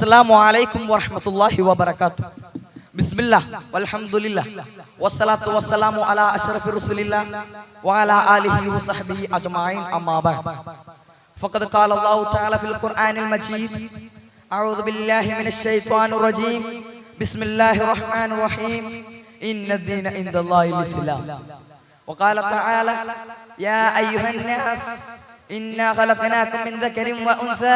अस्सलामु अलैकुम वरहमतुल्लाहि वबरकातुह। बिस्मिल्लाह वल्हम्दुलिल्लाह वस्सलातु वस्सलामु अला अशरफि रसूलिल्लाह व अला आलिहि व सहबिहि अजमाइन अम्मा बाद। फ़क़द क़ाल अल्लाहु तआला फ़िल क़ुरआनिल मजीद अऊज़ु बिल्लाहि मिनश शैतानिर रजीम बिस्मिल्लाहिर रहमानिर रहीम इन्नद-दीन इंदल्लाहिल इस्लाम। व क़ाल तआला या अय्युहन नास इन्ना खलक़नाकुम मिन ज़करिन व उन्सा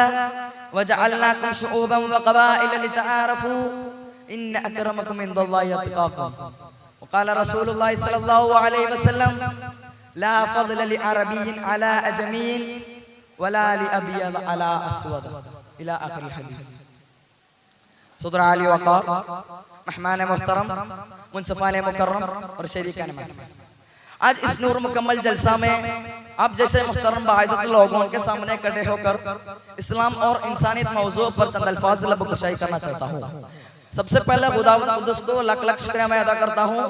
वजअलनाकुम शुऊबन व क़बाइल लितआरफू इन्न अक्रमकुम इंदल्लाहि अत्क़ाकुम। व क़ाल रसूलुल्लाहि सल्लल्लाहु अलैहि वसल्लम ला फ़ज़्ल लिअरबिय्यिन अला अजमिय्यिन वला लिअबयद अला अस्वद इला आखिरिल हदीस। सदर आली वक़ार, मेहमान मुहतरम, मुंसफान मुकर्रम और शरीकान महफिल, आज इस नूर मुकम्मल जलसा में आप जैसे मुहतरम बाइज़्ज़त लोगों के सामने खड़े होकर इस्लाम और इंसानियत मौजू पर चंद अल्फाज लब कुशाई करना चाहता हूँ। सबसे पहले खुदावंद कुद्दूस को लाख लाख शुक्रिया मैं अदा करता हूँ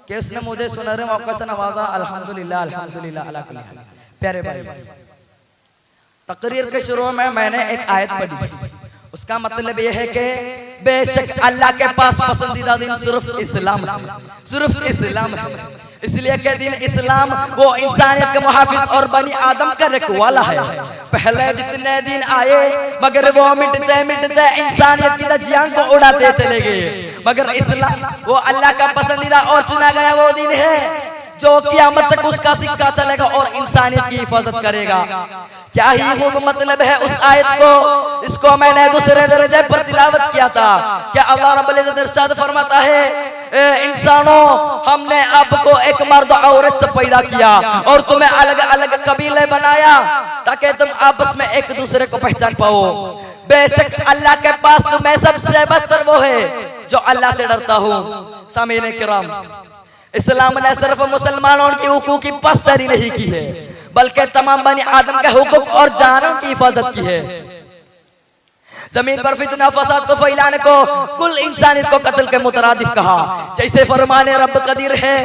कि उसने मुझे सुनहरे मौके से नवाजा। अल्हम्दुलिल्लाह अल्हम्दुलिल्लाह अला कुल्ली हाल। प्यारे भाई, तकरीर के शुरू में मैंने एक आयत पढ़ी, उसका मतलब यह है कि बेशक अल्लाह के पास पसंदीदा दिन सिर्फ इस्लाम है, सिर्फ इस्लाम है। इसलिए के दिन इस्लाम वो इंसानियत के मुहाफिज और बनी आदम का रखवाला है। पहले जितने दिन आए मगर वो मिटते मिटते इंसानियत की धज्जियां को उड़ाते चले गए, मगर इस्लाम वो अल्लाह का पसंदीदा और चुना गया वो दिन है जो क़यामत तक उसका सिक्का चलेगा और इंसानियत की हिफाजत करेगा। क्या ही खूब मतलब है उस आयत को, इसको मैंने दूसरे दर्जे पर तिलावत किया था। क्या अल्लाह रब्बुल इज्जत इरशाद फरमाता है, इंसानों हमने आपको एक मर्द औरत से पैदा किया और तुम्हें अलग अलग कबीले बनाया ताकि तुम आपस में एक दूसरे को पहचान पाओ। बेशक अल्लाह के पास तुम्हें सबसे बेहतर वो है जो अल्लाह से डरता हो। सामीन किराम, इस्लाम ने सिर्फ मुसलमानों की हुकूक की पासदारी नहीं की है बल्कि तमाम बनी आदम के हुकूक और जानों की हिफाजत की है। जमीन पर फितना फसाद को फैलाने को कुल इंसानियत को कत्ल के मुतरादिफ कहा। जैसे फरमाने रब कदीर है,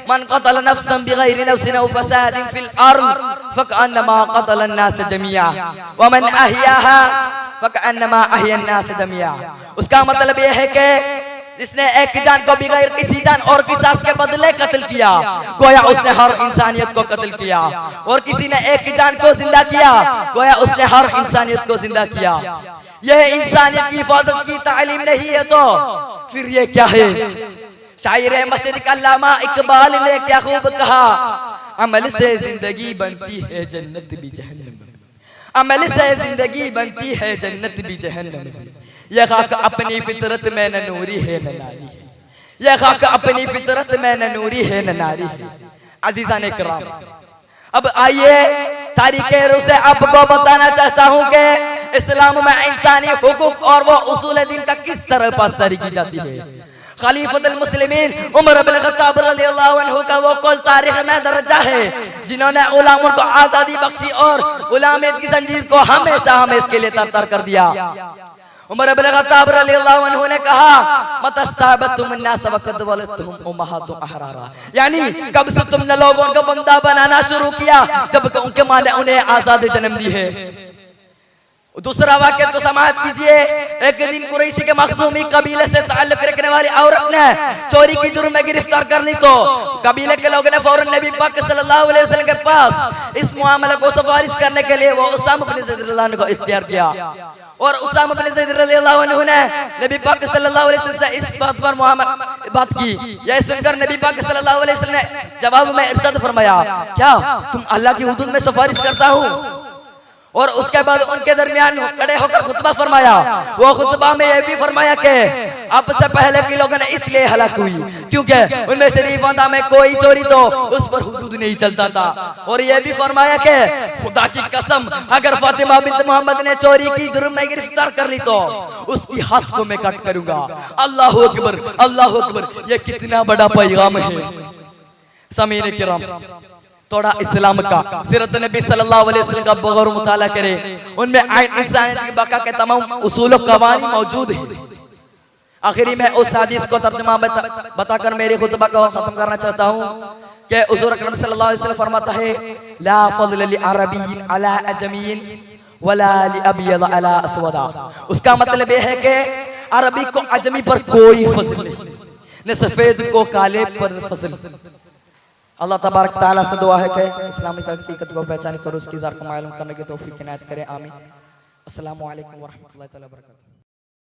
मन क़तल नफ्सन बिग़ैरि नफ्सिन औ फ़सादिन फ़िल अर्ज़ फ़कअन्नमा क़तल अन्नास जमीआ व मन अहयाहा फ़कअन्नमा अहया अन्नास जमीआ। उसका मतलब यह है कि जिसने एक जान को बगैर किसी जान और किसास के बदले कत्ल किया, गोया उसने हर इंसानियत को कत्ल किया। और किसी ने एक जान को जिंदा किया, गोया उसने हर इंसानियत को जिंदा किया। यह इंसानियत की हिफाजत की तालीम नहीं है तो फिर ये क्या है? शायर मशरिक़ अल्लामा इकबाल ने क्या खूब कहा, अमल से जिंदगी बनती है जन्नत भी जहन्नम, अमल से जिंदगी बनती है जन्नत भी जहन्नम। यह खाक अपनी फितरत में न नूरी है न नारी है, यह खाक अपनी फितरत में न नूरी है न नारी है। अजीज़ान इकराम, अब आइए तारीख़ रूह से आपको बताना चाहता हूँ कि इस्लाम में इंसानी हुकूक और वो उसूल दीन का किस तरह पासदारी की जाती है। खलीफतुल मुस्लिमीन उमर इब्न ख़त्ताब रज़ियल्लाहु अन्हु का वो कौल तारीख में दर्जा है जिन्होंने गुलामों को आज़ादी बख्शी और गुलामियत की जंजीर को हमेशा हमेशा के लिए तर-तर कर दिया। उमर इब्न ख़त्ताब रज़ियल्लाहु अन्हु ने कहा, मतस्तहबतुम अन्नास वक़द वलदतुहुम उम्महातुहुम अहरारा, यानी कब से तुमने लोगों को बंदा बनाना शुरू किया जब उनके माँ ने उन्हें आज़ाद जन्म दी है। दूसरा वाक़या को समाअत कीजिए। एक दिन कुरैशी के मखज़ूमी कबीले से ताल्लुक़ रखने वाली औरत ने चोरी की जुर्म में गिरफ्तार कर ली तो कबीले के लोगों ने फौरन नबी पाक सल्लल्लाहु अलैहि वसल्लम के पास इस मामले को सिफारिश करने के लिए वो उसामा बिन ज़ैद रज़ियल्लाहु अन्हु को इख्तियार किया। और उसामा बिन ज़ैद रज़ियल्लाहु अन्हु ने नबी पाक सल्लल्लाहु अलैहि वसल्लम से इस बात पर बात की। यह सुनकर नबी पाक सल्लल्लाहु अलैहि वसल्लम ने जवाब में इरशाद फरमाया, क्या तुम अल्लाह की हुदूद में सिफारिश करता हूँ? और उसके बाद उनके दरमियान खड़े होकर खुतबा फरमाया। वो खुतबा में यह भी फरमाया कि अब से पहले के लोगों ने इसलिए हलाक हुई क्योंकि उनमें शरीफ बंदा में कोई चोरी तो उस पर हुदूद नहीं चलता था। और यह भी फरमाया कि खुदा की कसम अगर फातिमा बिन्त मोहम्मद ने चोरी की जुर्म में गिरफ्तार कर ली तो उसकी हाथ को मैं कट करूंगा। अल्लाहु अकबर, अल्लाहु अकबर, ये कितना बड़ा पैगाम है। सामीन किराम, थोड़ा इस्लाम का सीरत नबी सल्लल्लाहु अलैहि वसल्लम का बगौर मुताला करे, उनमें इंसानियत की बका के तमाम उसूल व क़वानीन मौजूद है। आखिरी में उस हदीस को तर्जुमा बताकर मेरे खुतबा को खत्म करना चाहता हूँ कि हुज़ूर अकरम सल्लल्लाहु अलैहि वसल्लम फरमाता है, ला फ़ज़्ल लिअरबिय्यिन अला अजमिय्यिन वला लिअबयद अला अस्वदा। उसका मतलब यह है कि अरबी को अजमी पर कोई फजल नहीं, न सफेद को काले पर फजल। अल्लाह तबारक तआला से दुआ है कि इस्लामिक हकीकत को पहचाने और उसकी ज़ात को मालूम करने की तौफीक इनायत करे, आमीन। अस्सलामु अलैकुम व रहमतुल्लाहि व बरकातुहू।